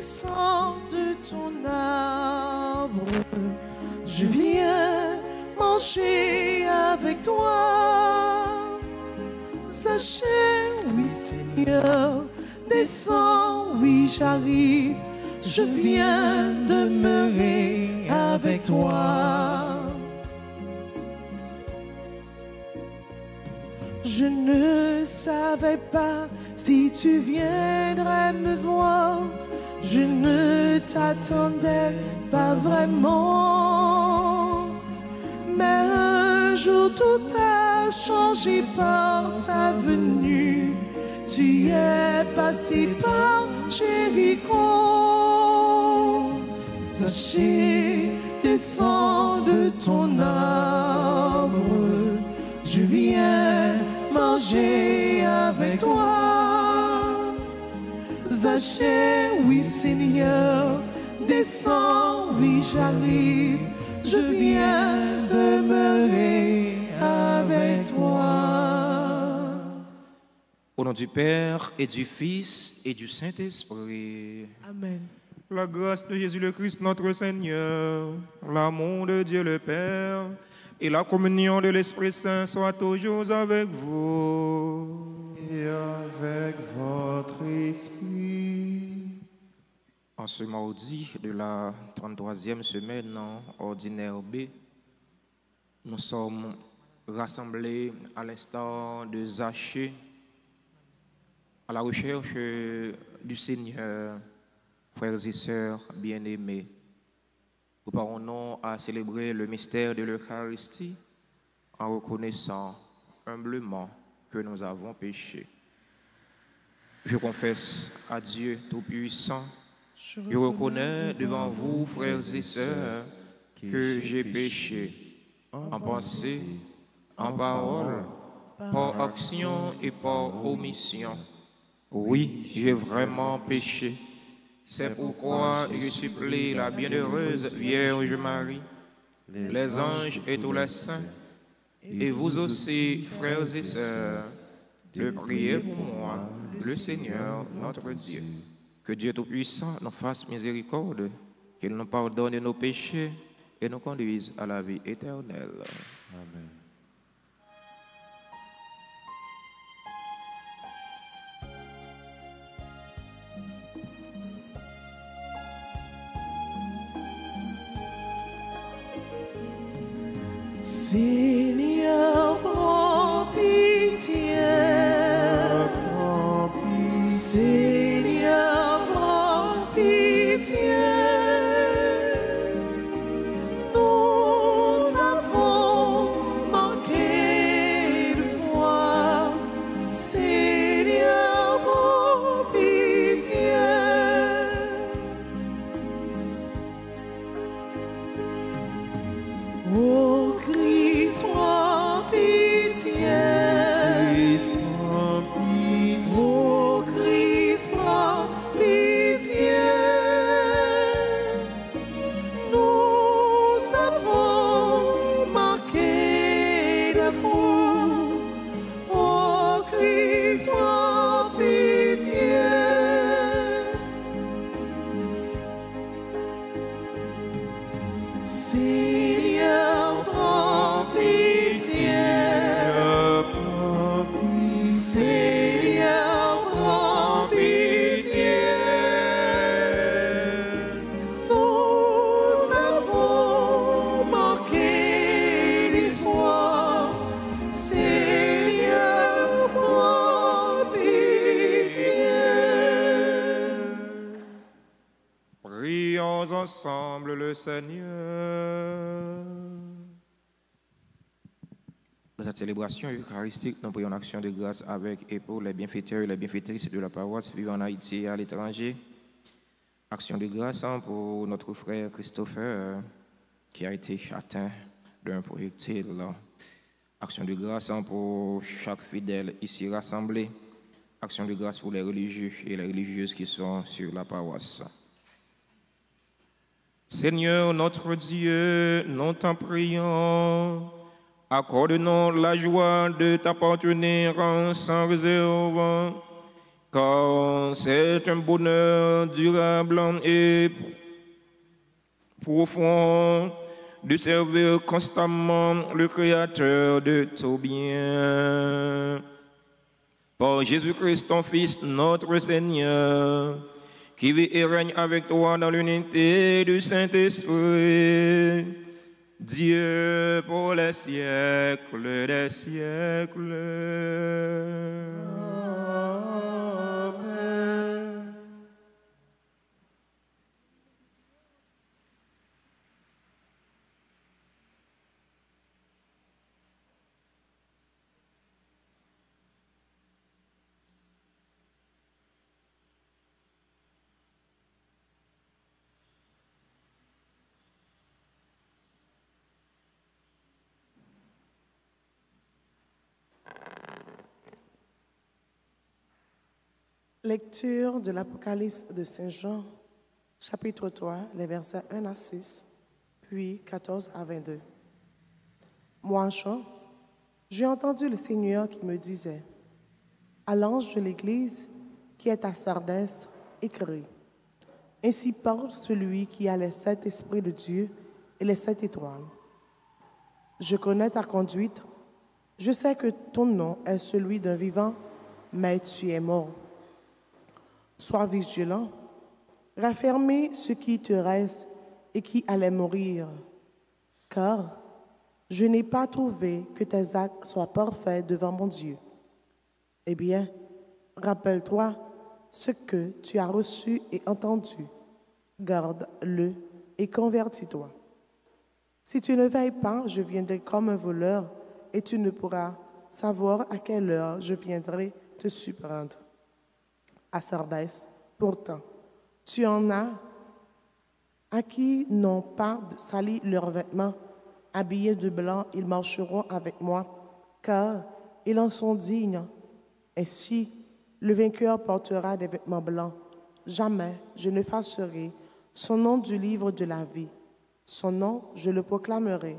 descends de ton arbre. Je viens manger avec toi. Sachez, oui Seigneur, descends, oui j'arrive. Je viens demeurer avec toi. Je ne savais pas si tu viendrais me voir. Je ne t'attendais pas vraiment. Mais un jour tout a changé par ta venue. Tu es passé par Jéricho. Sachez, descends de ton arbre. Je viens manger avec toi. Zachée, oui Seigneur, descends, oui j'arrive. Je viens demeurer avec toi. Au nom du Père et du Fils et du Saint-Esprit. Amen. La grâce de Jésus le Christ notre Seigneur, l'amour de Dieu le Père et la communion de l'Esprit Saint soient toujours avec vous. Et avec votre esprit. En ce mardi de la 33e semaine ordinaire B, nous sommes rassemblés à l'instant de Zachée à la recherche du Seigneur, frères et sœurs bien-aimés. Préparons-nous à célébrer le mystère de l'Eucharistie en reconnaissant humblement que nous avons péché. Je confesse à Dieu Tout-Puissant, je reconnais devant vous, frères et sœurs, que j'ai péché en pensée, en parole, par action et par omission. Oui, j'ai vraiment péché. C'est pourquoi je supplie la bienheureuse Vierge Marie, les anges et tous les saints, et vous aussi, frères et sœurs, de prier pour moi, le Seigneur, notre Dieu. Que Dieu Tout-Puissant nous fasse miséricorde, qu'il nous pardonne nos péchés et nous conduise à la vie éternelle. Amen. Seigneur, prends pitié. Seigneur, prends pitié. Nous avons manqué de foi. Seigneur, prends pitié. Oh Christ, prends pitié. Oh Christ, prends pitié. Nous avons manqué de vous. Oh Christ, prends pitié. Seigneur, prends pitié. Seigneur, prends pitié. Nous avons manqué d'espoir. Seigneur, prends pitié. Prions ensemble le Seigneur. Dans cette célébration eucharistique, nous prions en action de grâce avec et pour les bienfaiteurs et les bienfaitrices de la paroisse vivant en Haïti et à l'étranger. Action de grâce pour notre frère Christopher qui a été atteint d'un projectile. Action de grâce pour chaque fidèle ici rassemblé. Action de grâce pour les religieux et les religieuses qui sont sur la paroisse. Seigneur notre Dieu, nous t'en prions. Accorde-nous la joie de t'appartenir sans réserve, car c'est un bonheur durable et profond de servir constamment le Créateur de tout bien. Par Jésus-Christ, ton Fils, notre Seigneur, qui vit et règne avec toi dans l'unité du Saint-Esprit, Dieu pour les siècles des siècles. Amen. Lecture de l'Apocalypse de Saint Jean, chapitre 3, les versets 1 à 6, puis 14 à 22. Moi, Jean, j'ai entendu le Seigneur qui me disait, à l'ange de l'Église qui est à Sardès, écrit, ainsi parle celui qui a les 7 esprits de Dieu et les 7 étoiles. Je connais ta conduite, je sais que ton nom est celui d'un vivant, mais tu es mort. Sois vigilant, raffermis ce qui te reste et qui allait mourir, car je n'ai pas trouvé que tes actes soient parfaits devant mon Dieu. Eh bien, rappelle-toi ce que tu as reçu et entendu, garde-le et convertis-toi. Si tu ne veilles pas, je viendrai comme un voleur et tu ne pourras savoir à quelle heure je viendrai te surprendre. À Sardès, pourtant, tu en as à qui n'ont pas sali leurs vêtements, habillés de blanc, ils marcheront avec moi, car ils en sont dignes. Ainsi, le vainqueur portera des vêtements blancs. Jamais je ne effacerai son nom du livre de la vie. Son nom, je le proclamerai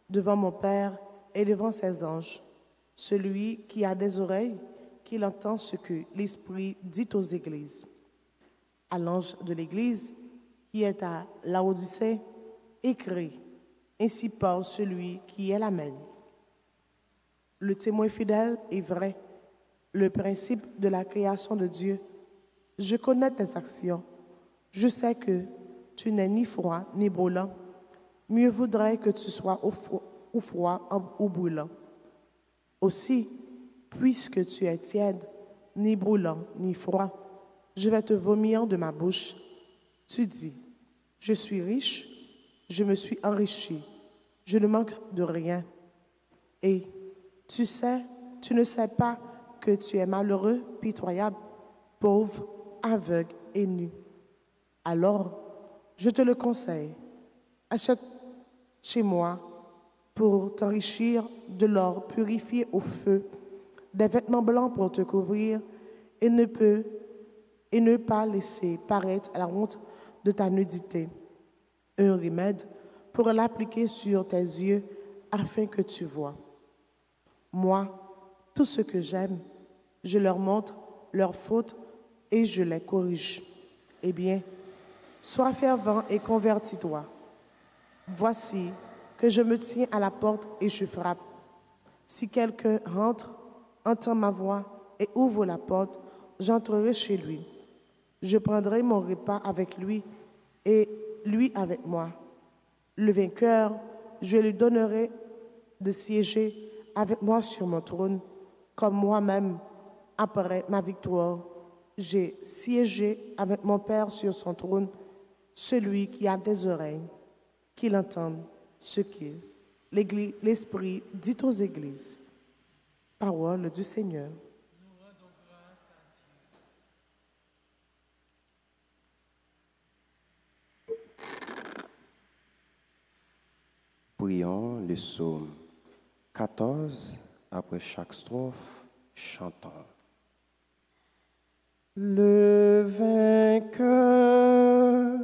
devant mon Père et devant ses anges. Celui qui a des oreilles, qu'il entend ce que l'Esprit dit aux églises. À l'ange de l'Église qui est à Laodicée, écrit, ainsi parle celui qui est l'Amen. Le témoin fidèle est vrai, le principe de la création de Dieu. Je connais tes actions, je sais que tu n'es ni froid ni brûlant. Mieux vaudrait que tu sois ou froid ou brûlant. Aussi, puisque tu es tiède, ni brûlant, ni froid, je vais te vomir de ma bouche. Tu dis, je suis riche, je me suis enrichi, je ne manque de rien. Et tu ne sais pas que tu es malheureux, pitoyable, pauvre, aveugle et nu. Alors, je te le conseille, achète chez moi pour t'enrichir de l'or purifié au feu, des vêtements blancs pour te couvrir et ne pas laisser paraître la honte de ta nudité. Un remède pour l'appliquer sur tes yeux afin que tu vois. Moi, tout ce que j'aime, je leur montre leurs fautes et je les corrige. Eh bien, sois fervent et convertis-toi. Voici que je me tiens à la porte et je frappe. Si quelqu'un rentre, entend ma voix et ouvre la porte, j'entrerai chez lui. Je prendrai mon repas avec lui et lui avec moi. Le vainqueur, je lui donnerai de siéger avec moi sur mon trône, comme moi-même, après ma victoire, j'ai siégé avec mon Père sur son trône. Celui qui a des oreilles, qu'il entende ce que l'Esprit dit aux églises. Parole du Seigneur. Prions le psaume 14, après chaque strophe, chantons. Le vainqueur,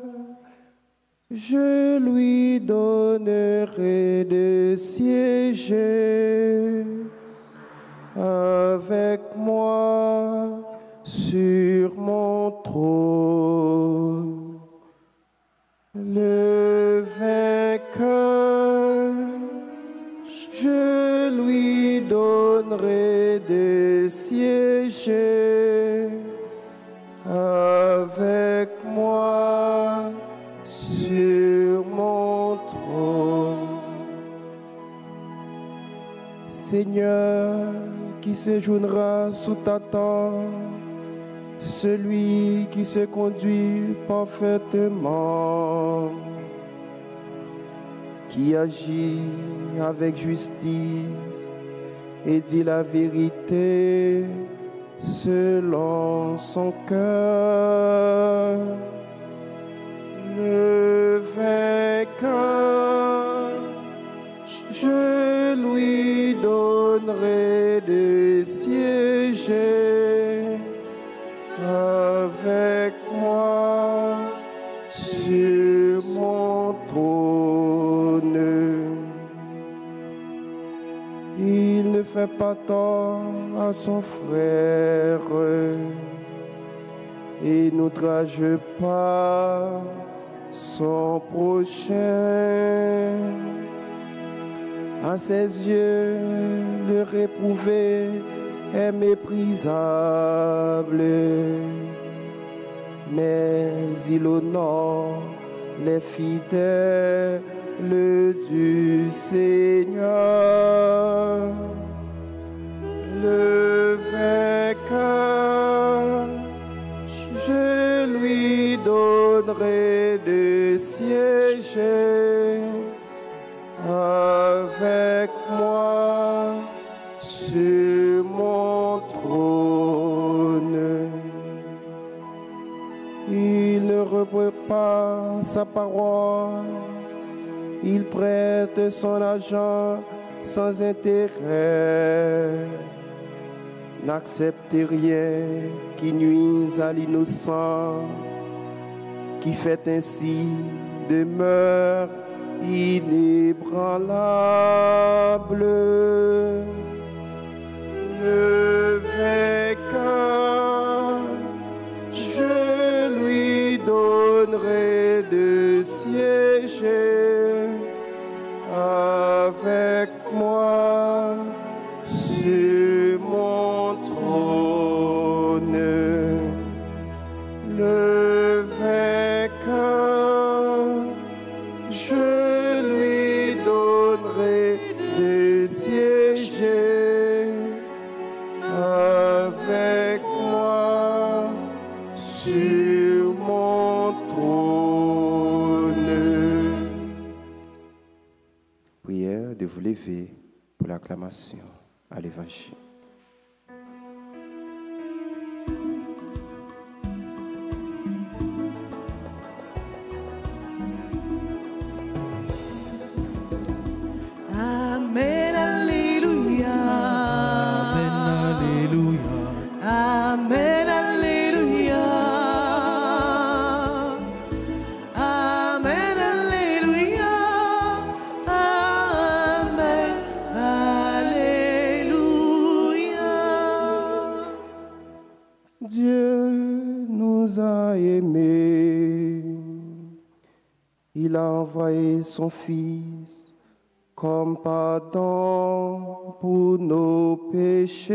je lui donnerai de siéger avec moi sur trône. Le vainqueur, je lui donnerai de siéger avec moi sur mon trône. Seigneur, qui séjournera sous ta tente, celui qui se conduit parfaitement, qui agit avec justice et dit la vérité selon son cœur. Le vainqueur, je lui donnerai de siéger avec moi sur mon trône. Il ne fait pas tort à son frère et n'outrage pas son prochain. À ses yeux, le réprouvé est méprisable, mais il honore les fidèles du Seigneur. Le vainqueur, je lui donnerai de siéger avec moi sur mon trône. Il ne reprend pas sa parole, il prête son argent sans intérêt, n'accepte rien qui nuise à l'innocent, qui fait ainsi demeure inébranlable. Le vainqueur, je lui donnerai de siéger avec moi sur mon trône. Le vainqueur, je lui donnerai de siéger avec moi sur mon trône. Prière de vous lever pour l'acclamation à l'Évangile. Amen, Alléluia. Amen, Alléluia. Amen, Alléluia. Amen, Alléluia. Dieu nous a aimés, il a envoyé son Fils comme pardon pour nos péchés.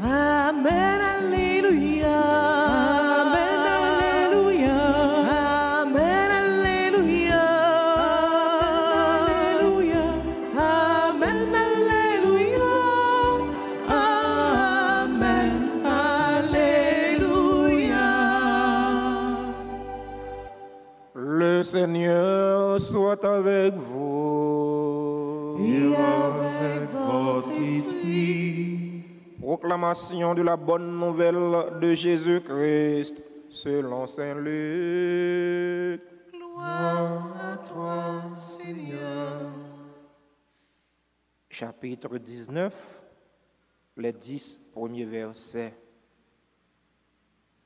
Amen, Alléluia. Amen, Alléluia. Amen, Alléluia. Amen, Alléluia. Amen, Alléluia. Le Seigneur soit avec vous. Et avec votre esprit. Proclamation de la bonne nouvelle de Jésus-Christ selon Saint Luc. Gloire à toi, Seigneur. Chapitre 19, les 10 premiers versets.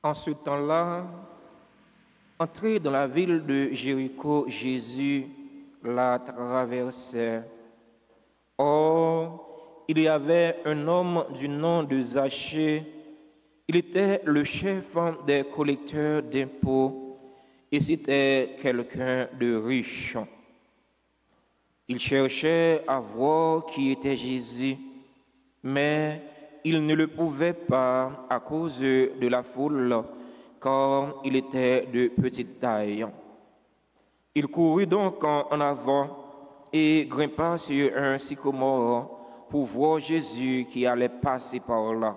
En ce temps-là, entré dans la ville de Jéricho, Jésus la traversait. Or, il y avait un homme du nom de Zachée. Il était le chef des collecteurs d'impôts et c'était quelqu'un de riche. Il cherchait à voir qui était Jésus, mais il ne le pouvait pas à cause de la foule, car il était de petite taille. Il courut donc en avant et grimpa sur un sycomore pour voir Jésus qui allait passer par là.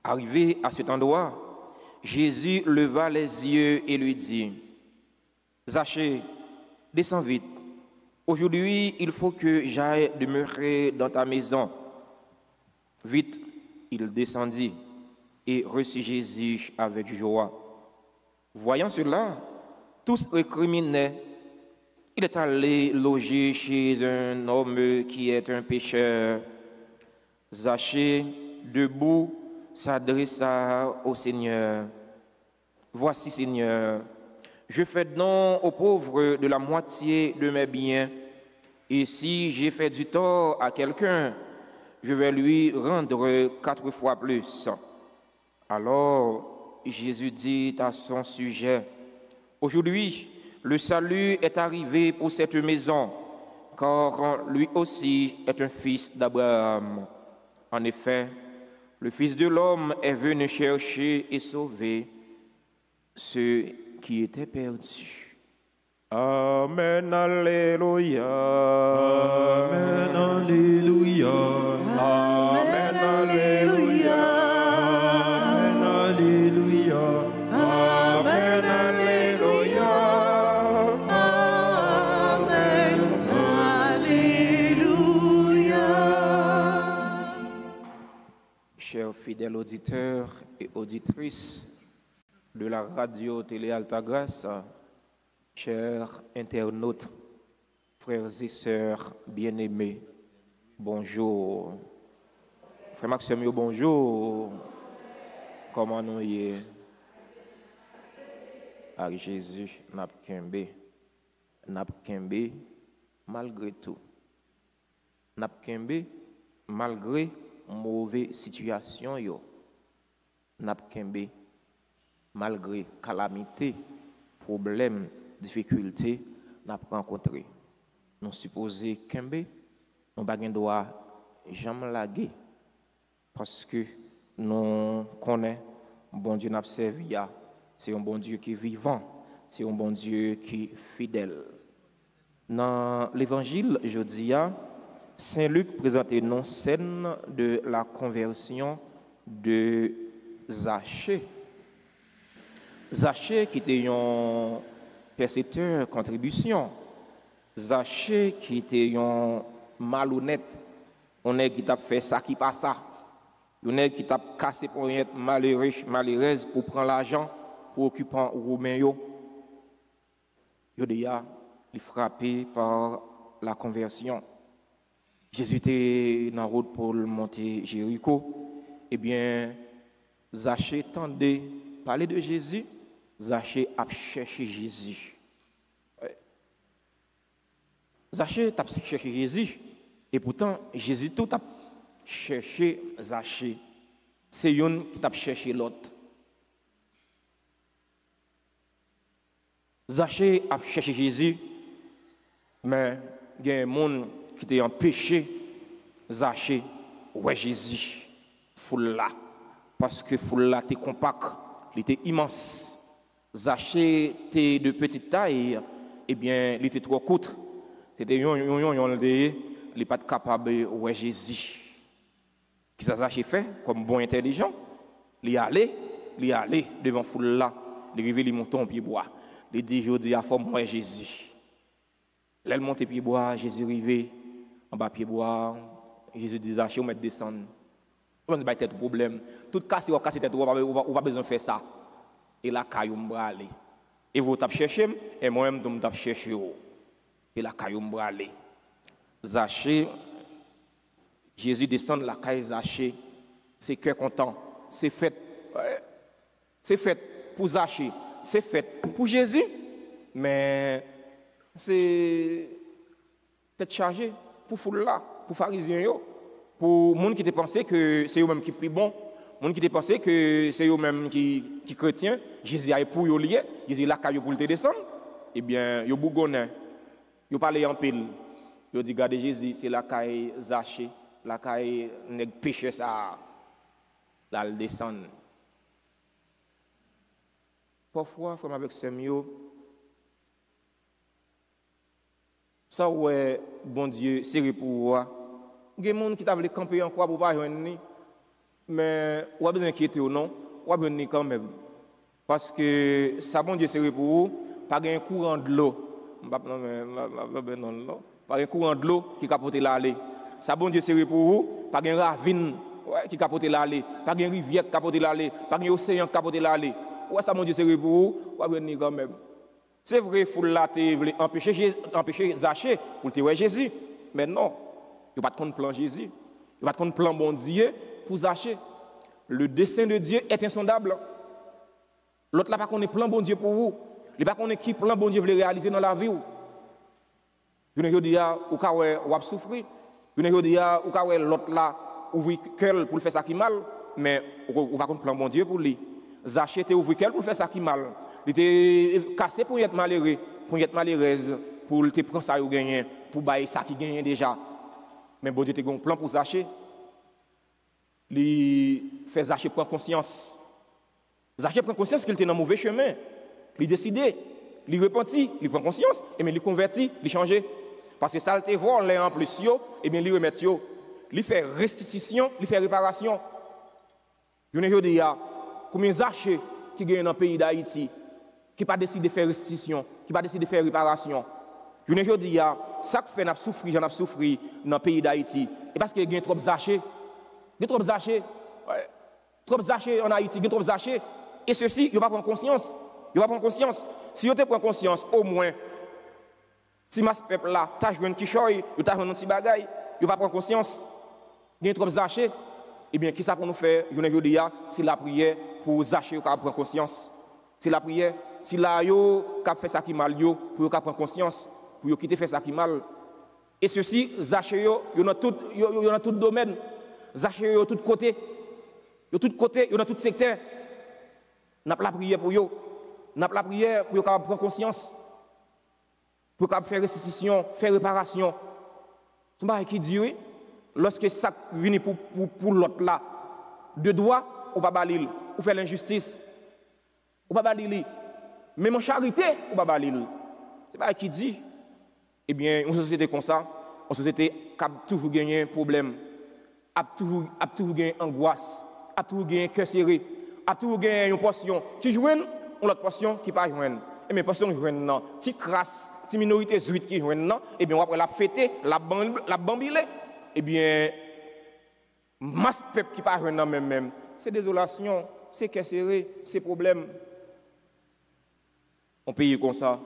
Arrivé à cet endroit, Jésus leva les yeux et lui dit, « Zachée, descends vite. Aujourd'hui, il faut que j'aille demeurer dans ta maison. » Vite, il descendit et reçut Jésus avec joie. Voyant cela, tous récriminaient. Il est allé loger chez un homme qui est un pécheur. Zachée, debout, s'adressa au Seigneur. « Voici, Seigneur, je fais don aux pauvres de la moitié de mes biens, et si j'ai fait du tort à quelqu'un, je vais lui rendre 4 fois plus. » Alors Jésus dit à son sujet, « Aujourd'hui, le salut est arrivé pour cette maison, car lui aussi est un fils d'Abraham. En effet, le Fils de l'homme est venu chercher et sauver ceux qui étaient perdus. » Amen, alléluia. Amen, alléluia. Amen, alléluia. Amen, alléluia. Amen, alléluia. Amen, alléluia. Chers fidèles auditeurs et auditrices de la radio Télé Altagrace, chers internautes, frères et sœurs bien-aimés, bonjour. Frère Maxime, bonjour. Comment nous y est? Avec Jésus, n'a kembe malgré tout. N'a kembe malgré mauvaise situation yo. N'a kembe malgré calamité, problème, difficulté n'a rencontré. Nous supposons kembe nous pas droit jamais laguer parce que nous connaissons bon Dieu n'a servi, c'est un bon Dieu qui est vivant, c'est un bon Dieu qui est fidèle. Dans l'évangile jeudi, Saint Luc présente une scène de la conversion de Zachée. Zachée qui était un percepteur contribution. Zachée qui était un malhonnête. On est qui t'a fait ça qui passe ça. On est qui t'a cassé pour être malheureux, malheureuse pour prendre l'argent pour occuper un Romain. Il est frappé par la conversion. Jésus était dans la route pour monter Jéricho. Eh bien, Zachée tendait parler de Jésus. Zachée a cherché Jésus. Zachée a cherché Jésus. Et pourtant, Jésus tout a cherché Zachée. C'est une qui a cherché l'autre. Zachée a cherché Jésus, mais il y a un monde qui était en péché. Zachée, ouais Jésus, foule là. Parce que foule là était compact, il était immense. Zachée était de petite taille, eh bien, il était trop court. C'était il n'est pas capable de ouais Jésus. Qu'est-ce que Zachée fait comme bon intelligent? Il est allé devant foule là, il est arrivé, il monte en pied bois. Il dit, je dis à forme ouais Jésus. Là, il monte pied bois, Jésus arrivé en bas pied bois. Jésus dit, Zachée, on va descendre. On va pas de problème. Tout casse ou casse tête, on pas besoin de faire ça. Et la caillou m'bralé. Et vous t'a cherché et moi-même je t'a cherché. Et la caillou m'bralé. Zachée, Jésus descend de la caille Zachée. C'est cœur content. C'est fait. C'est fait pour Zachée. C'est fait pour Jésus. Mais c'est tête chargée. pour foule là, pour pharisiens yo, pour monde qui te pensé que c'est eux même qui plus bon, monde qui te pensé que c'est eux même qui chrétien, Jésus a pour yo lié, Jésus là caillou pour te descendre, eh bien yo bougonné, yo parlé en pile. Yo dit regardez Jésus, c'est la caille Zaché, la caille nèg péché ça là le descendre. Parfois frère avec Semio ça ouais bon Dieu serré pour moi. Il y a des gens qui t'a voulu camper encore pour pas joindre ni mais ou a besoin inquiéter ou non, ou a besoin quand même parce que ça bon Dieu serré pour vous, pas un courant de l'eau. Pas un courant de l'eau qui capote l'allée. Ça bon Dieu serré pour vous, pas un ravine qui capote l'allée, pas une rivière qui capote l'allée, pas un océan qui capote l'allée. Ouais ça bon Dieu serré pour vous, ou a besoin quand même. C'est vrai, foule là, tu voulais empêcher Zaché pour te voir Jésus. Mais non, il n'y a pas de compte plan Jésus. Il n'y a pas de compte plan bon Dieu pour Zaché. Le dessein de Dieu est insondable. L'autre là, pas qu'on est plan bon Dieu pour vous. Il n'y a pas qu'on est qui plan bon Dieu veut réaliser dans la vie. Il y a des gens qui ont souffert. Il y a des gens qui ont l'autre là, ouvrir cœur pour faire ça qui mal. Mais il n'y a pas qu'on plan bon Dieu pour lui. Zaché te ouvrir cœur pour faire ça qui mal. Il était cassé pour être malheureux, pour être malheureuse, pour te prendre ça ou gagner, pour bailler ça qui gagne déjà. Mais bon Dieu te un plan pour Zaché. Il fait Zaché prendre conscience. Zaché prend conscience qu'il était dans le mauvais chemin. Il décide, il repentit, il prend conscience, et bien il convertit, il change. Parce que ça, il te voit en plus, et bien il remet. Il fait restitution, il fait réparation. Il y a des gens combien Zaché qui gagne dans le pays d'Haïti, qui n'a pas décidé de faire restitution, qui n'a pas décidé de faire réparation. Je ne dis pas, ça que fait, j'en ai souffert dans le pays d'Haïti. Et parce qu'il y a trop Zaché. Il y a trop Zaché. Ouais. Trop Zaché en Haïti, il y a trop Zaché. Et ceci, il ne va pas prendre conscience. Il va prendre conscience. Si vous prend conscience, au moins, si ma peuple là, tu as joué un petit choy, tu as joué un petit bagaille, il va prendre conscience. Il y a trop Zaché. Eh bien, qui ça pour nous faire? Je ne dis pas, c'est la prière pour Zaché qui prendre conscience. C'est la prière. Si là, yo, qui fait ça qui mal, yo, pour prendre conscience, pour quitter faire ça qui mal. Et ceci, Zaché, yo, dans tout domaine. Zaché, yo, tout côté. Yo, tout côté, yo, dans tout secteur. N'a pas la prière pour yo. N'a pas la prière pour yo prendre conscience. Pour faire restitution, faire réparation. C'est pas qui dit, oui, lorsque ça vient pour l'autre là, de droit, ou pas balil, ou faire l'injustice, ou pas balil. Même en charité, ou pas balil. C'est pas qui dit. Eh bien, une société comme ça, une société qui a toujours gagné un problème, a toujours gagné angoisse, a toujours gagné cœur serré, a toujours gagné une portion qui joue, ou l'autre portion qui pas joue. Et mes portions qui jouent non, petite crasse, petite minorité zuite qui jouent non, et bien après la fêter, la bambilé, et bien masse peuple qui pas joue non même, c'est désolation, c'est cœur serré, c'est problème. On paye comme ça,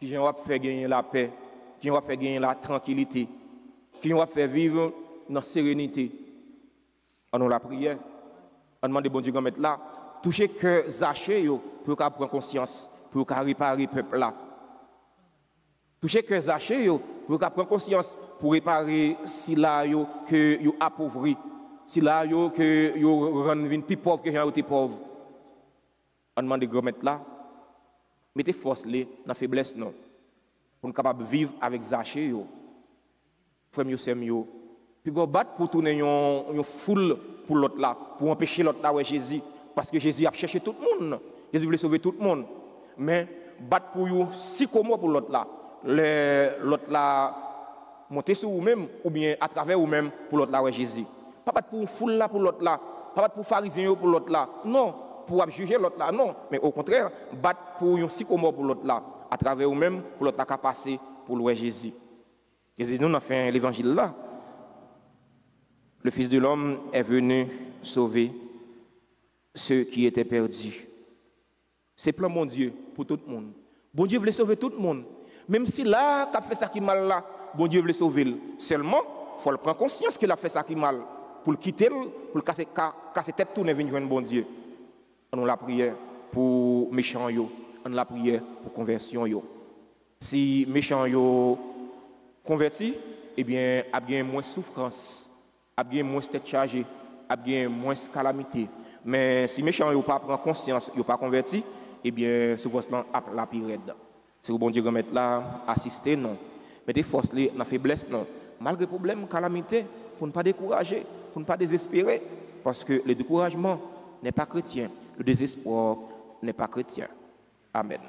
qui va faire gagner la paix, qui va faire gagner la tranquillité, qui va faire vivre dans la sérénité. On a la prière, on demande bon Dieu de mettre là, toucher que Zaché pour qu'on prenne conscience, pour qu'on réparer le peuple là. Toucher que Zaché pour qu'on prenne conscience, pour réparer si là que yo appauvri, si là que yo rend plus pauvre que gens été pauvre. On demande de mettre là. Mettez force dans la faiblesse non pour nous capable vivre avec Zaché yo frère yo c'est mieux puis go battre pour tourner une foule pour l'autre là pour empêcher l'autre là ouais Jésus parce que Jésus a cherché tout le monde Jésus voulait sauver tout le monde mais battre pour yo si comment pour l'autre là monter sur vous-même ou bien à travers vous-même pour l'autre là ouais Jésus pas battre pour une foule là pour l'autre là pas battre pour pharisiens pour l'autre là non pour juger l'autre là, non, mais au contraire, battre pour un sycomore pour l'autre là, à travers vous-même, pour l'autre là qui a passé pour louer Jésus. Jésus nous a fait l'évangile là. Le Fils de l'homme est venu sauver ceux qui étaient perdus. C'est plan mon Dieu pour tout le monde. Bon Dieu voulait sauver tout le monde. Même si là, qui a fait ça qui mal là, bon Dieu voulait sauver. Seulement, il faut prendre conscience qu'il a fait ça qui mal. Pour le quitter, pour le casser tête, tourner venir joindre bon Dieu. On a la prière pour méchants yo, on a la prière pour conversion yo. Si méchants yo converti, eh bien, a bien moins souffrance, a bien moins tête chargée, a bien moins calamité. Mais si méchant n'a pas prendre conscience, n'a pas converti, eh bien, ce force là a la pire. Si vous bon Dieu remettre là, assister non. Mais des forces là, la faiblesse non. Malgré problème, calamité, pour ne pas décourager, pour ne pas désespérer, parce que le découragement n'est pas chrétien, le désespoir n'est pas chrétien. Amen.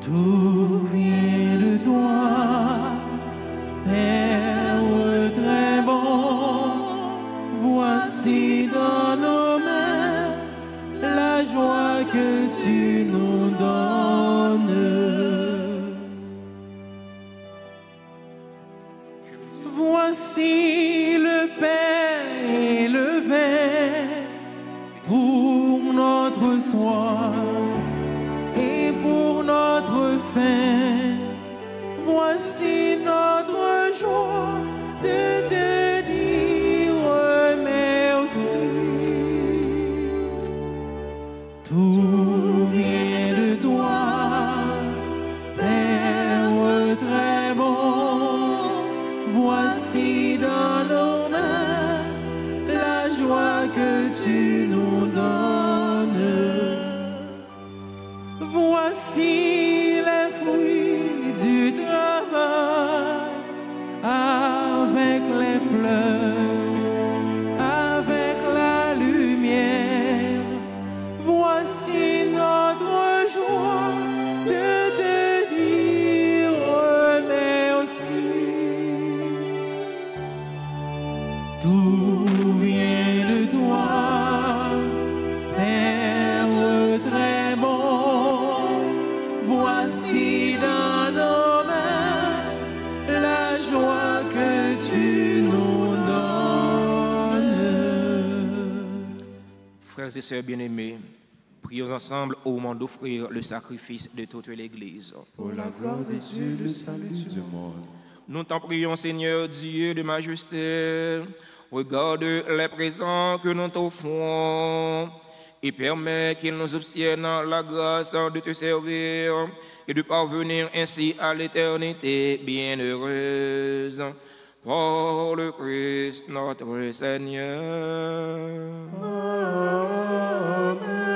Tout vient de toi, Père très bon. Voici dans nos mains la joie que tu nous donnes. Voici le pain et le vin pour notre soir. Notre fin, voici notre joie de te dire merci. Tout vient de toi, Père très bon. Voici dans nos mains la joie que tu nous donnes. Voici les fruits du travail, avec les fleurs, avec la lumière. Voici notre joie de te dire merci. Tout vient de toi, Père très bon. Voici dans nos mains la joie que tu nous donnes. Frères et sœurs bien-aimés, prions ensemble au moment d'offrir le sacrifice de toute l'Église. Pour la gloire de Dieu, le salut du monde. Nous t'en prions, Seigneur Dieu de majesté, regarde les présents que nous t'offrons et permet qu'il nous obtienne la grâce de te servir et de parvenir ainsi à l'éternité bienheureuse. Par le Christ notre Seigneur. Amen.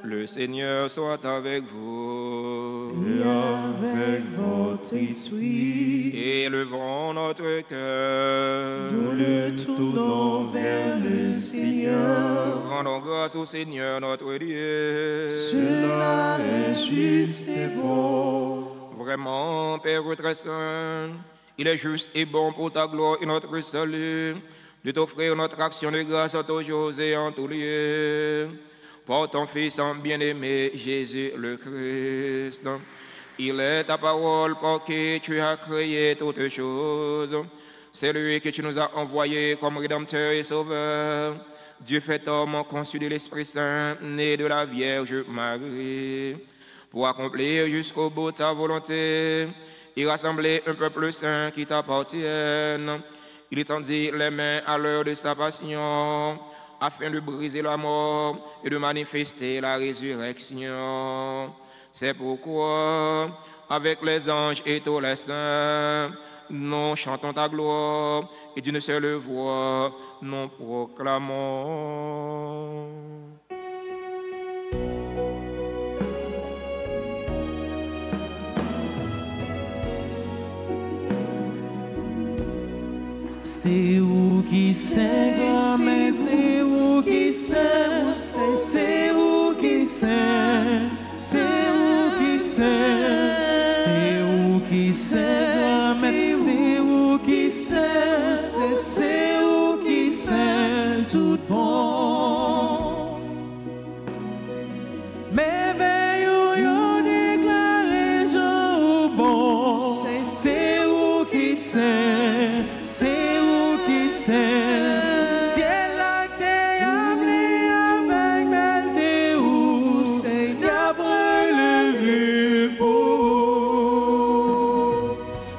Le Seigneur soit avec vous. Et avec votre esprit, Élevons notre cœur. nous le tournons vers le Seigneur. Rendons grâce au Seigneur notre Dieu. Cela est juste et bon. Vraiment, Père très saint, il est juste et bon pour ta gloire et notre salut de t'offrir notre action de grâce à toujours et en tous lieux. Par ton Fils bien-aimé, Jésus le Christ. Il est ta parole par qui tu as créé toutes choses. C'est lui que tu nous as envoyé comme Rédempteur et Sauveur. Dieu fait homme, conçu de l'Esprit Saint, né de la Vierge Marie, pour accomplir jusqu'au bout ta volonté et rassembler un peuple saint qui t'appartienne. Il étendit les mains à l'heure de sa passion, afin de briser la mort et de manifester la résurrection. C'est pourquoi, avec les anges et tous les saints, nous chantons ta gloire et d'une seule voix, nous proclamons. C'est vous qui saint, c'est vous qui saint, c'est vous qui saint, c'est vous qui saint, c'est vous qui saint, c'est vous qui saint, c'est vous qui saint, tout bon. Merveilleux, déclaré,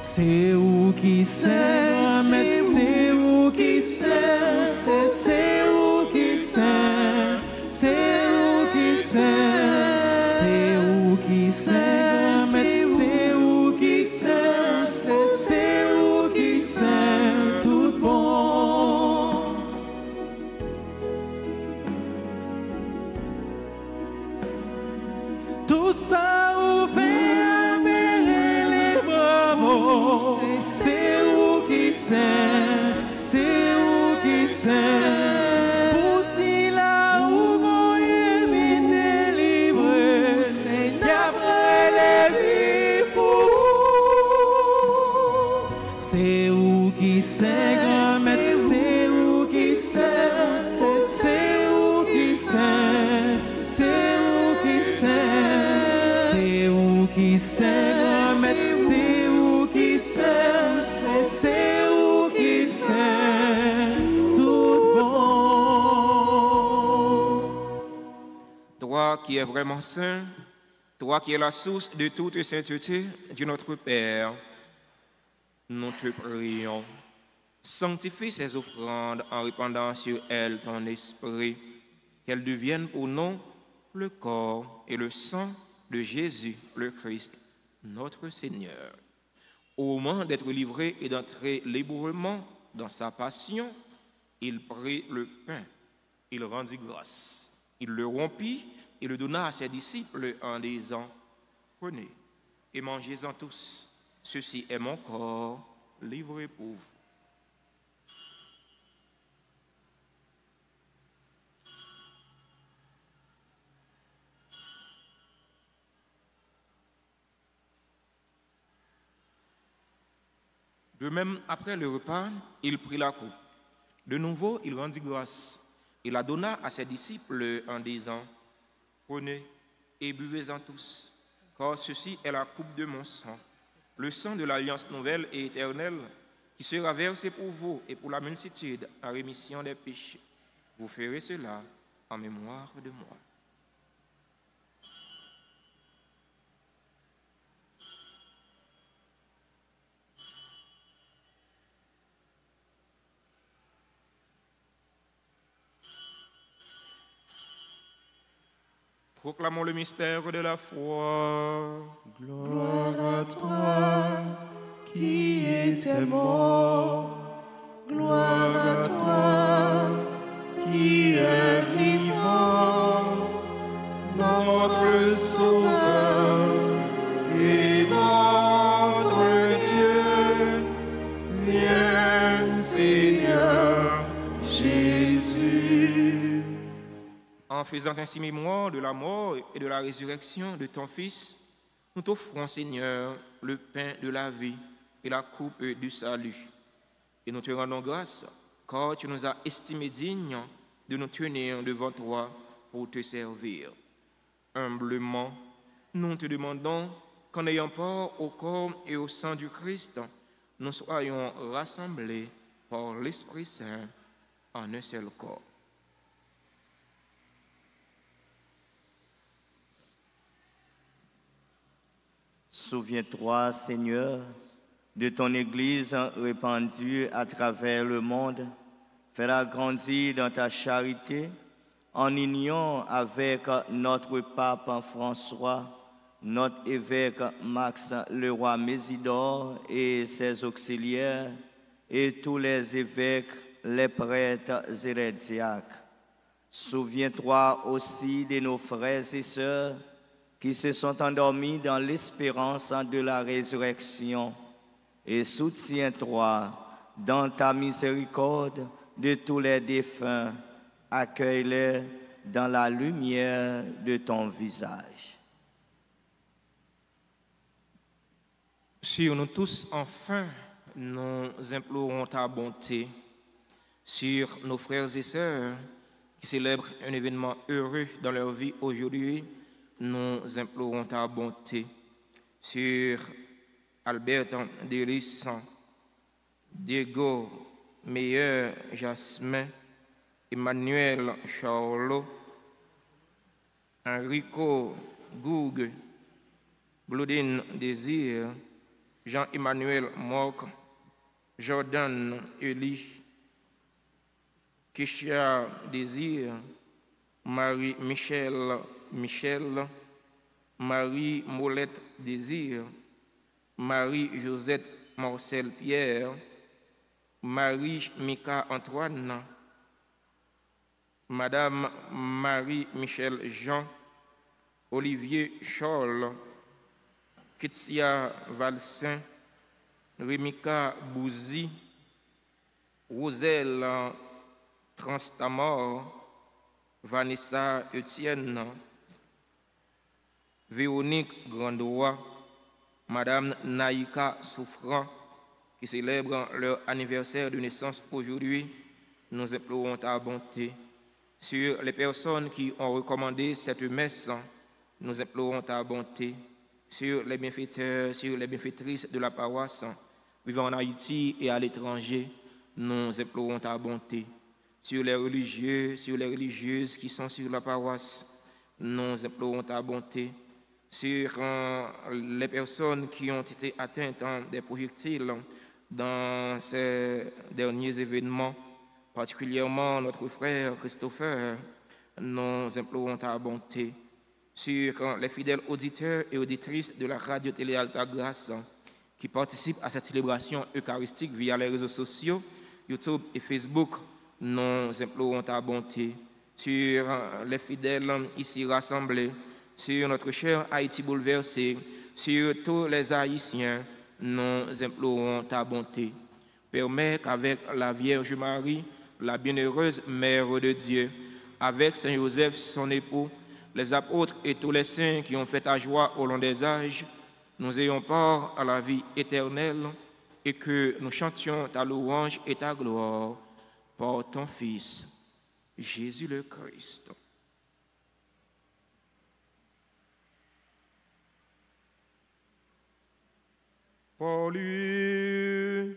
C'est où qui sait, grand-mère, c'est où qui sait, c'est où qui sait, c'est où qui sait, c'est où qui sait, grand-mère, c'est où qui sait, c'est où qui sait, tout bon. Tout ça vous fait appeler les bravos. C'est où qui sait, c'est où qui sait. Pour si là où vous y venez livrer, et après les vies pour vous. C'est où qui sait, grand-mère, c'est où qui sait, c'est où qui sait, c'est où qui sait, c'est où qui sait, grand-mère, c'est où qui sait, c'est où qui sait, tout bon. Toi qui es vraiment saint, toi qui es la source de toute sainteté, Dieu notre Père, nous te prions. Sanctifie ces offrandes en répandant sur elles ton esprit, qu'elles deviennent pour nous le corps et le sang de Jésus, le Christ, notre Seigneur. Au moment d'être livré et d'entrer librement dans sa passion, il prit le pain, il rendit grâce, il le rompit et le donna à ses disciples en disant, « Prenez et mangez-en tous, ceci est mon corps livré pour vous. » De même, après le repas, il prit la coupe. De nouveau, il rendit grâce. Il la donna à ses disciples en disant, « Prenez et buvez-en tous, car ceci est la coupe de mon sang, le sang de l'alliance nouvelle et éternelle, qui sera versé pour vous et pour la multitude en rémission des péchés. Vous ferez cela en mémoire de moi. » Proclamons le mystère de la foi. Gloire à toi qui étais mort. Gloire à toi qui es vivant. Notre Sauveur et notre Dieu. Viens, Seigneur Jésus. En faisant ainsi mémoire de la mort et de la résurrection de ton Fils, nous t'offrons, Seigneur, le pain de la vie et la coupe du salut. Et nous te rendons grâce, car tu nous as estimés dignes de nous tenir devant toi pour te servir. Humblement, nous te demandons qu'en ayant part au corps et au sang du Christ, nous soyons rassemblés par l'Esprit Saint en un seul corps. Souviens-toi, Seigneur, de ton Église répandue à travers le monde. Fais-la grandir dans ta charité, en union avec notre pape François, notre évêque Max Leroy Mésidor et ses auxiliaires, et tous les évêques, les prêtres et les diacres. Souviens-toi aussi de nos frères et sœurs qui se sont endormis dans l'espérance de la résurrection, et soutiens-toi dans ta miséricorde de tous les défunts, accueille-les dans la lumière de ton visage. Sur nous tous, enfin, nous implorons ta bonté. Sur nos frères et sœurs qui célèbrent un événement heureux dans leur vie aujourd'hui, nous implorons ta bonté. Sur Albert Delis, Diego Meyer Jasmin, Emmanuel Charlot, Enrico Goug, Claudine Désir, Jean-Emmanuel Morc, Jordan Eli, Kesha Désir, Marie-Michel Michel, Marie Molette Désir, Marie-Josette Marcel Pierre, Marie-Mika Antoine, Madame Marie-Michel Jean, Olivier Scholl, Kitsia Valsin, Rémika Bouzi, Roselle Transtamor, Vanessa Etienne, Véronique Grandois, Madame Naïka Souffrant, qui célèbrent leur anniversaire de naissance aujourd'hui, nous implorons ta bonté. Sur les personnes qui ont recommandé cette messe, nous implorons ta bonté. Sur les bienfaiteurs, sur les bienfaitrices de la paroisse, vivant en Haïti et à l'étranger, nous implorons ta bonté. Sur les religieux, sur les religieuses qui sont sur la paroisse, nous implorons ta bonté. Sur les personnes qui ont été atteintes des projectiles dans ces derniers événements, particulièrement notre frère Christopher, nous implorons ta bonté. Sur les fidèles auditeurs et auditrices de la radio-télé Alta Grâce qui participent à cette célébration eucharistique via les réseaux sociaux, YouTube et Facebook, nous implorons ta bonté. Sur les fidèles ici rassemblés, sur notre cher Haïti bouleversé, sur tous les Haïtiens, nous implorons ta bonté. Permets qu'avec la Vierge Marie, la bienheureuse Mère de Dieu, avec Saint Joseph, son époux, les apôtres et tous les saints qui ont fait ta joie au long des âges, nous ayons part à la vie éternelle et que nous chantions ta louange et ta gloire par ton Fils, Jésus le Christ. Pour lui,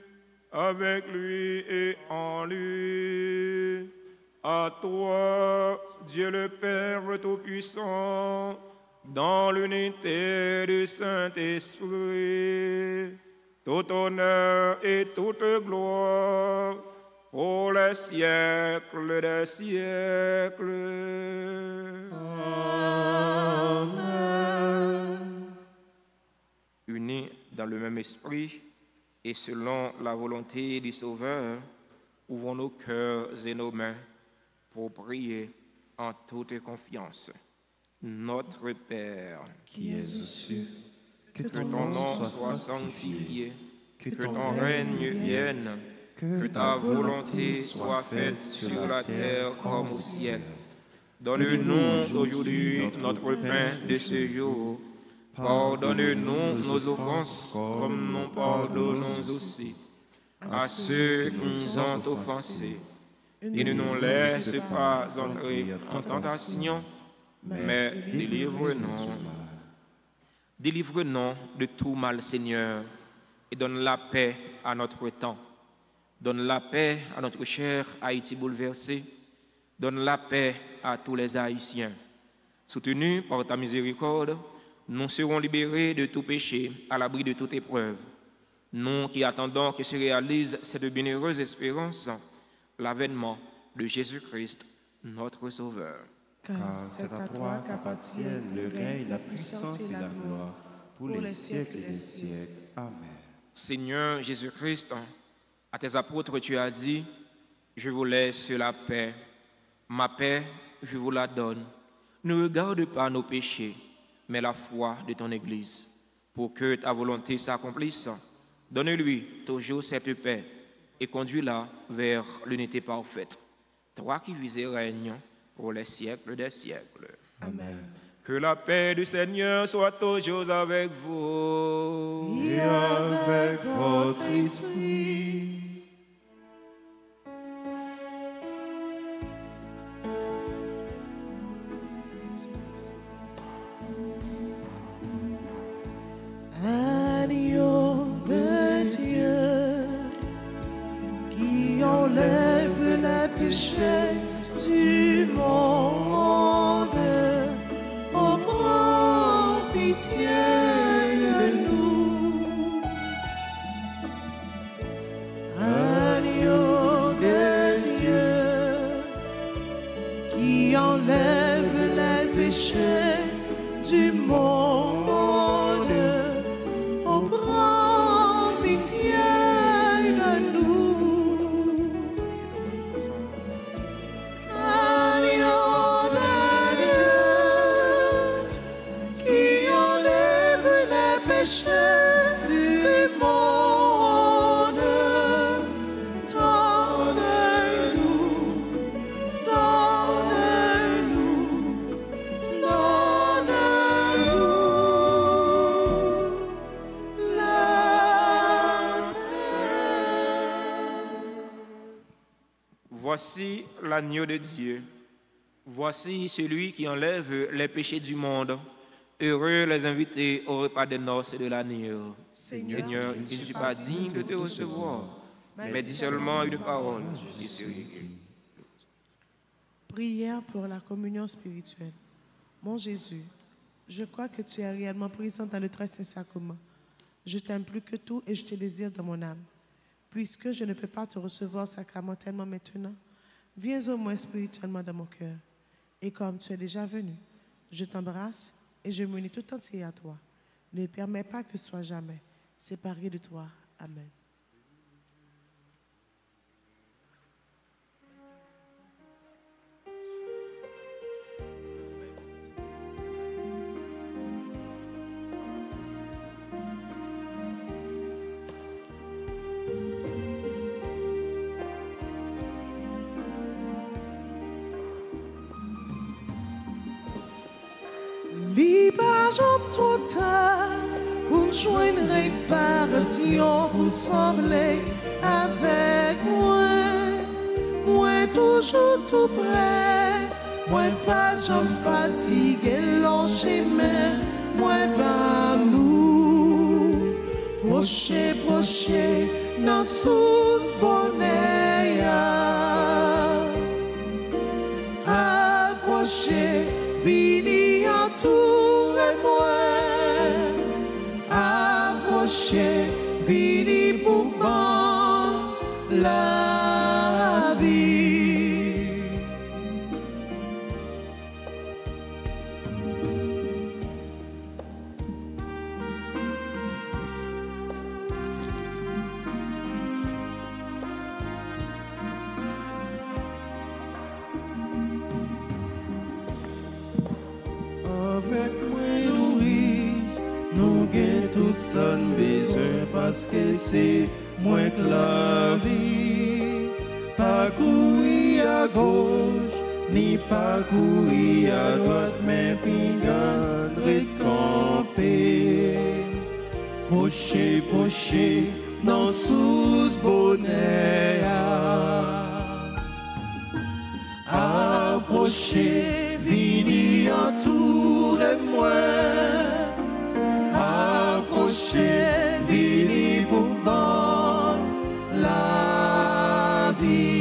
avec lui et en lui, à toi, Dieu le Père Tout-Puissant, dans l'unité du Saint-Esprit, tout honneur et toute gloire, pour les siècles des siècles. Amen. Unis dans le même esprit et selon la volonté du Sauveur, ouvrons nos cœurs et nos mains pour prier en toute confiance. Notre Père, Qui es aux cieux, que ton nom soit sanctifié, que ton règne vienne, que ta volonté soit faite sur la terre comme au ciel. Donne-nous aujourd'hui notre pain de ce jour. Pardonne-nous nos offenses comme nous pardonnons aussi à ceux qui nous ont offensés. Et ne nous laisse pas entrer en tentation, mais délivre-nous. Délivre-nous de tout mal, Seigneur, et donne la paix à notre temps. Donne la paix à notre cher Haïti bouleversé. Donne la paix à tous les Haïtiens. Soutenus par ta miséricorde, nous serons libérés de tout péché, à l'abri de toute épreuve. Nous qui attendons que se réalise cette bienheureuse espérance, l'avènement de Jésus-Christ, notre Sauveur. car c'est à toi qu'appartiennent le règne, la puissance et la gloire pour les siècles des siècles. Amen. Seigneur Jésus-Christ, à tes apôtres tu as dit, je vous laisse la paix, ma paix je vous la donne. Ne regarde pas nos péchés, mais la foi de ton Église, pour que ta volonté s'accomplisse. Donne-lui toujours cette paix et conduis-la vers l'unité parfaite. Toi qui vis et règnes pour les siècles des siècles. Amen. Que la paix du Seigneur soit toujours avec vous. Et avec votre esprit. Agneau de Dieu, qui enlève les péchés du monde, oh, prends pitié de nous. Voici l'agneau de Dieu. Voici celui qui enlève les péchés du monde. Heureux les invités au repas des noces de l'agneau. Seigneur, je ne suis pas digne de te recevoir, mais dis seulement une parole. Je serai guéri. Prière pour la communion spirituelle. Mon Jésus, je crois que tu es réellement présent dans le très saint sacrement. Je t'aime plus que tout et je te désire dans mon âme. Puisque je ne peux pas te recevoir sacramentellement maintenant, viens au moins spirituellement dans mon cœur. Et comme tu es déjà venu, je t'embrasse et je m'unis tout entier à toi. Ne permets pas que je sois jamais séparé de toi. Amen. J'aime trop tard pour nous joindre une réparation, pour nous sembler avec moi. Moi toujours tout prêt, moi pas j'aime fatigué, long chemin, moi pas nous. Proché, dans sous bonheur. Approché, vini en tout. Vini pour bon la vie. Avec moi nourri, nous gagnons tout son besoin parce que c'est moins que la vie. Pas courir à gauche, ni pas courir à droite, mais pingan récamper. Poché, dans sous bonnet. Approcher, vini entourez-moi. Approcher, vini pour bon la vie.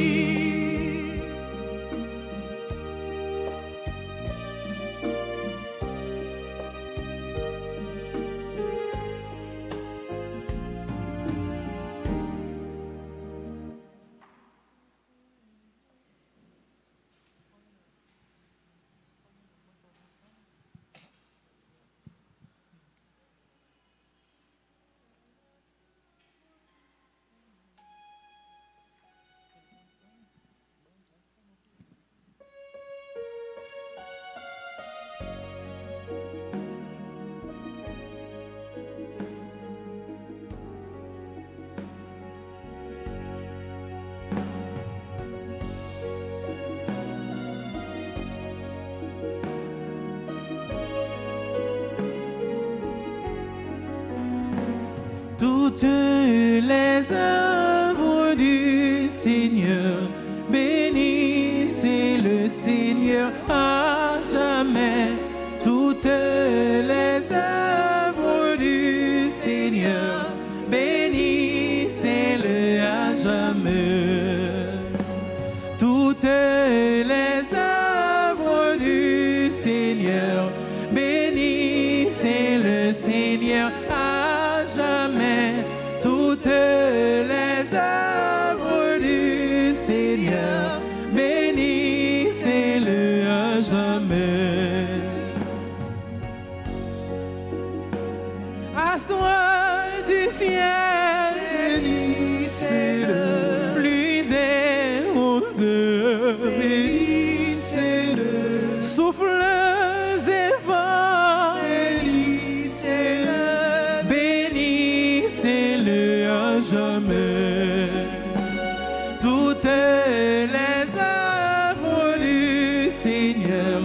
Toutes les œuvres du Seigneur, bénissez le Seigneur à jamais. Toutes les œuvres du Seigneur, bénissez-le à jamais. Toutes les œuvres du Seigneur, bénissez le Seigneur à jamais. Toutes les œuvres du Seigneur, bénissez-le à jamais. Astre du ciel, bénissez-le. Pluie et roses, bénissez-le. Souffle et vent, bénissez-le. Bénissez-le à jamais. Toutes les œuvres du Seigneur,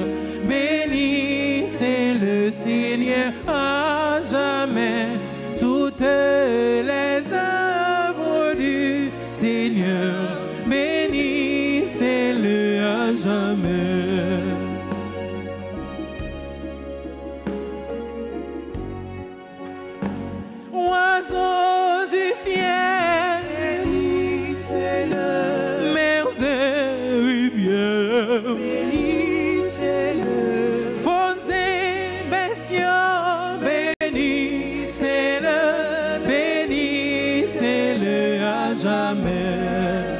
bénissez le Seigneur à jamais. Toutes les œuvres du Seigneur, bénissez bénissez-le. Fonds et messieurs, bénissez-le, bénissez-le à jamais.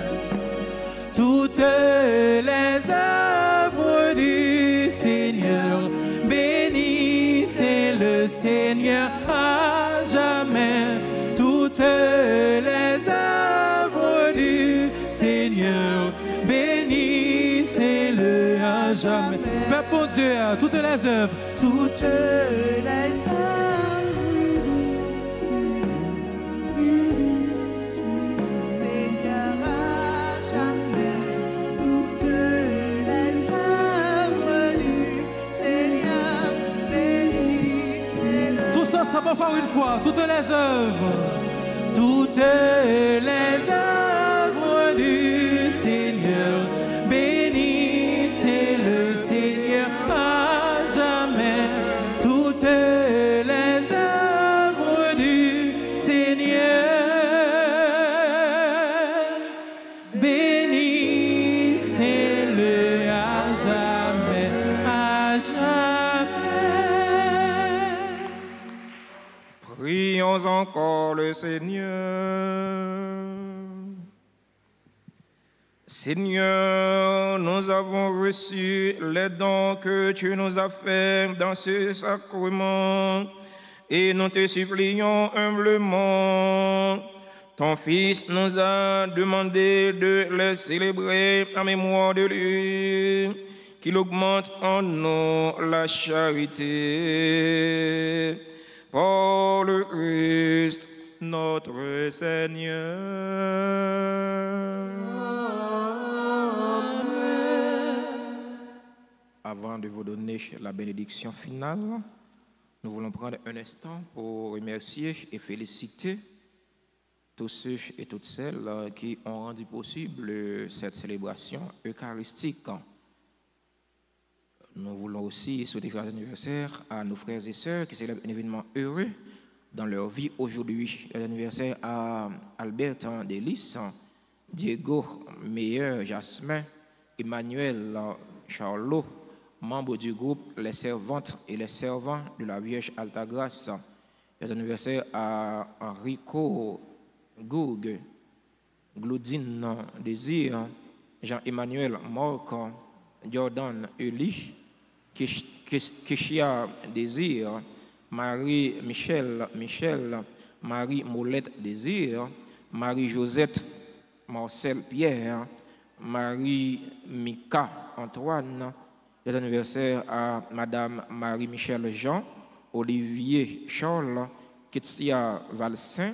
Toutes les œuvres du Seigneur, bénissez le Seigneur à jamais. Toutes les œuvres du Seigneur, bénissez-le à jamais. Père bon Dieu, toutes les œuvres, toutes les œuvres du Seigneur à jamais. Toutes les œuvres du Seigneur, bénissez-le. Tous ensemble encore une fois, toutes les œuvres. Toutes les œuvres du Seigneur, bénissez le Seigneur à jamais. Toutes les œuvres du Seigneur, bénissez-le à jamais, à jamais. Prions encore le Seigneur. Seigneur, nous avons reçu les dons que tu nous as faits dans ce sacrement et nous te supplions humblement. Ton Fils nous a demandé de les célébrer en mémoire de lui, qu'il augmente en nous la charité. Par le Christ, notre Seigneur. Avant de vous donner la bénédiction finale, nous voulons prendre un instant pour remercier et féliciter tous ceux et toutes celles qui ont rendu possible cette célébration eucharistique. Nous voulons aussi souhaiter joyeux anniversaire à nos frères et sœurs qui célèbrent un événement heureux dans leur vie aujourd'hui. L'anniversaire à Albert Delis, Diego Meyer Jasmin, Emmanuel Charlot, membres du groupe Les Servantes et les Servants de la Vierge Altagrace. Joyeux anniversaire à Enrico Goug, Glodine Désir, Jean-Emmanuel Morc, Jordan Eli, Keshia Désir, Marie-Michel Michel, Marie-Molette Désir, Marie-Josette Marcel Pierre, Marie-Mika Antoine. Les anniversaires à Madame Marie-Michel Jean, Olivier Charles, Ketsia Valsin,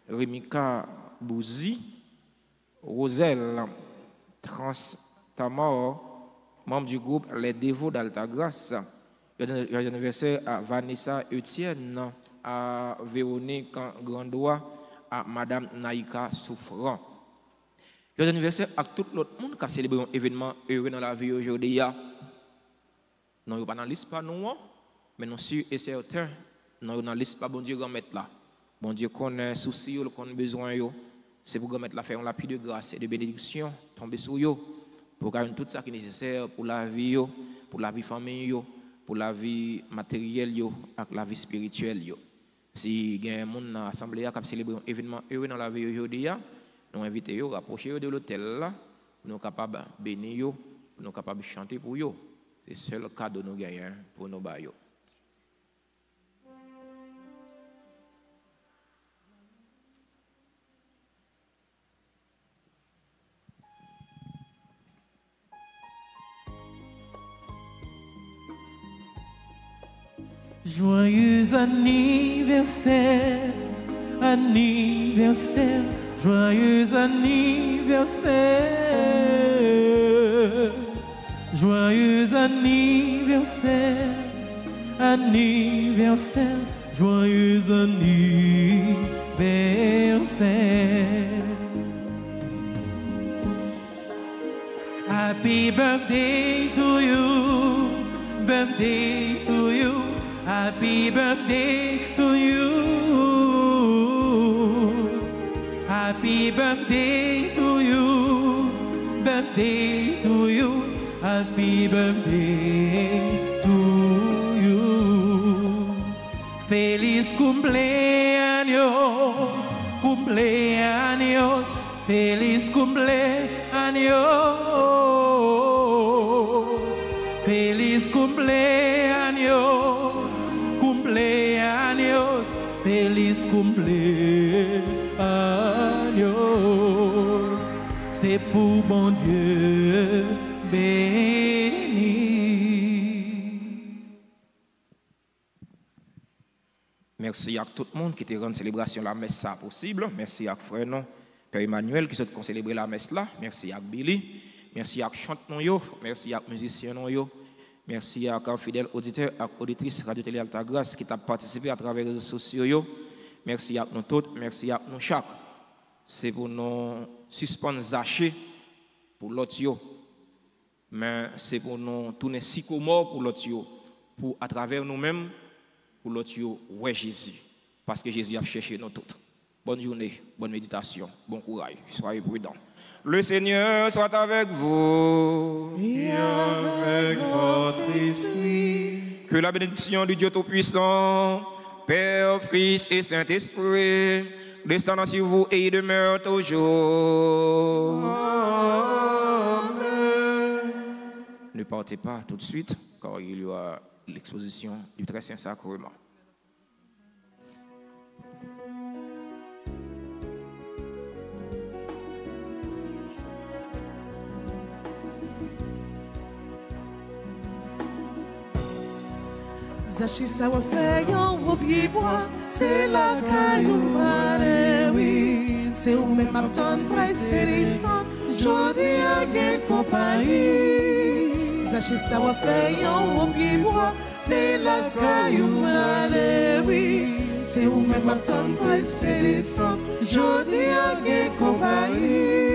Rémika Bouzi, Roselle Transtamor, membre du groupe Les Dévots d'Altagrace. Joyeux anniversaire à Vanessa Etienne, à Véronique Grandois, à Madame Naïka Souffrant. Joyeux anniversaire à tout l'autre monde qui a célébré un événement heureux dans la vie aujourd'hui. Nous ne sommes pas dans la liste, mais nous sommes sûrs et certains, nous sommes dans la liste, bon Dieu, grand mettre là. Bon Dieu, qu'on a un souci, qu'on a besoin, c'est pour mettre la faire un lapis de grâce et de bénédiction, tomber sur eux, pour gagner tout ça qui est nécessaire pour la vie, pour la vie famille, pour la vie matérielle et la vie spirituelle. Si il y a un monde dans l'assemblée qui a célébré un événement heureux dans la vie aujourd'hui, nous invitons à rapprocher de l'hôtel là, pour nous capables de bénir, pour nous capables de chanter pour eux. C'est le seul cadeau que nous gagnons pour nos baillots. Joyeux anniversaire, anniversaire, joyeux anniversaire. Joyeux anniversaire, anniversaire, joyeux anniversaire. Happy birthday to you, birthday to you, happy birthday to you. Happy birthday to you, birthday to you. happy birthday to you. Feliz cumpleaños, cumpleaños, feliz cumpleaños, feliz cumpleaños, cumpleaños, feliz cumpleaños. C'est pour bon Dieu béni. Merci à tout le monde qui te rend célébration la messe ça possible. Merci à frère non, Père Emmanuel qui sont célébrer la messe là. Merci à Billy. Merci à chanteur yo. Merci à musicien yo. Merci à fidèles auditeurs et auditrices Radio Télé Alta Grâce qui t'a participé à travers les réseaux sociaux yo. Merci à nous tous. Merci à nous chaque. C'est pour nous suspendre Zaché pour l'autre yo. Mais c'est pour nous tourner sycomore pour l'autre yo. Pour à travers nous-mêmes pour l'autre yo ouais Jésus. Parce que Jésus a cherché nous toutes. Bonne journée, bonne méditation, bon courage, soyez prudents. Le Seigneur soit avec vous. Et avec votre esprit. Que la bénédiction du Dieu Tout-Puissant, Père, Fils et Saint-Esprit, descende sur vous et demeure toujours. Amen. Ne partez pas tout de suite, car il y aura l'exposition du très saint sacrement. Zachi sa wa fe yon wop yi bois, c'est la caillou mare oui. C'est où même ma tonne presse descend, jodi a gen compagnie. Zachi sa wa fe yon wop yi bois, c'est la caillou mare oui. C'est où même ma tonne presse descend, jodi a gen compagnie.